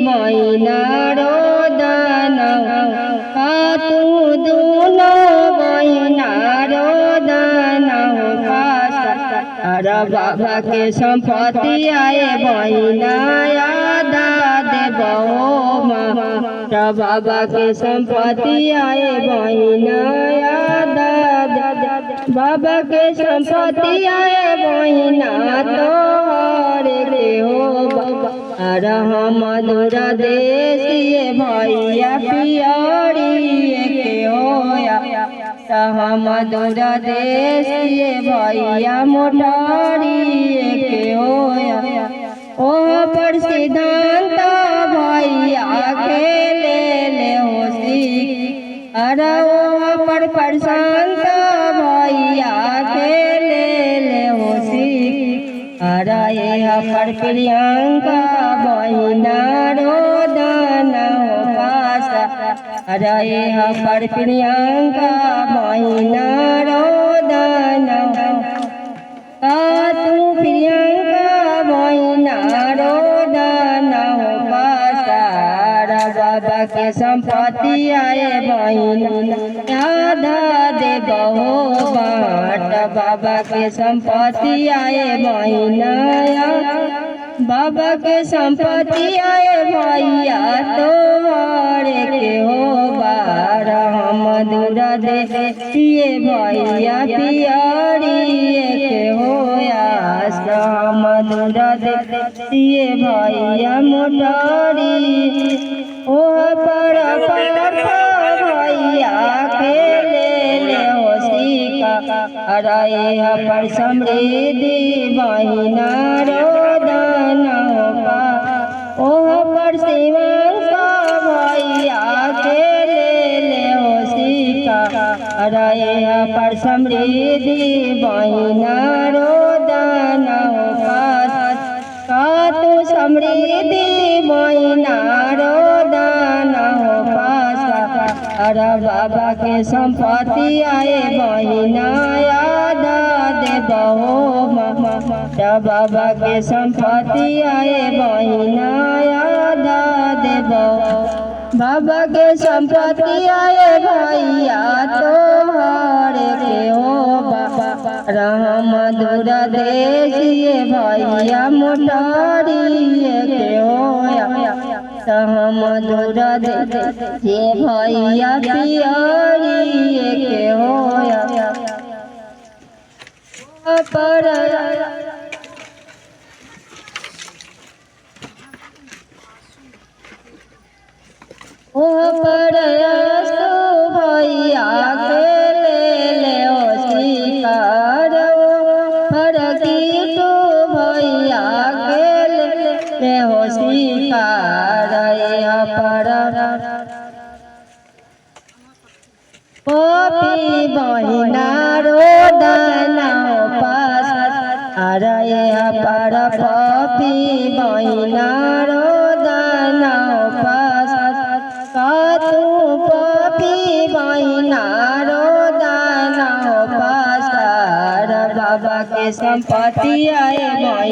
बहिनारो दाना तू दुनो बहिनारो दाना बाबा के संपत्ति आए बहिनाया देबो बाबा के संपत्ति आए बहिनाया बाबा के संपत्ति आए बहिना तो रे हो हम दूरा देशिए भैया पियरी के होया हम दूरा देशिए भैया मोटरी के होया ओ पर सिद्धांत भैया खेले ले होसी अरे ओ पर प्रशांत भैया खेले ले होसी अरे पर प्रियंका बहिनारो दाना पास अरे पर प्रियंका बहिनारो दाना तू प्रियंका बहिनारो दाना पास बाबा के संपत्ति आए बहिना देबो बाट बाबा के संपत्ति आए बहिना बाबा के संपत्ति आए भैया तो के हो बार हम दूरा देशिए भैया पियरी के होया हम दूरा देशिए भैया मोटरी ओ पर भैया खेले ले होसी का अरे पर समृद्धि बहिनारो दाना ओ पर शिवंका भैया खेले ले होसी का अरे पर समृद्धि बहिनारो दाना का तू समृद्धि बहिनारो दाना अरे बाबा के संपत्ति आए बहिनाया देबो बाबा के संपत्ति आए बहिनाया देबो बाबा के संपत्ति आए भैया तो के हो राम दूरा देशिए भैया मोटरी के होया हम दूरा देशिए भैया पियरी के होया पर ओ पर भैया खेले ले शिकार पर कीटू भैया खेले ले शिकार पर पपी बहिनारो दाना पास अरे पर पपी बहिनारो दाना पास तू पपी बहिनारो दाना पास बाबा के संपत्ति आए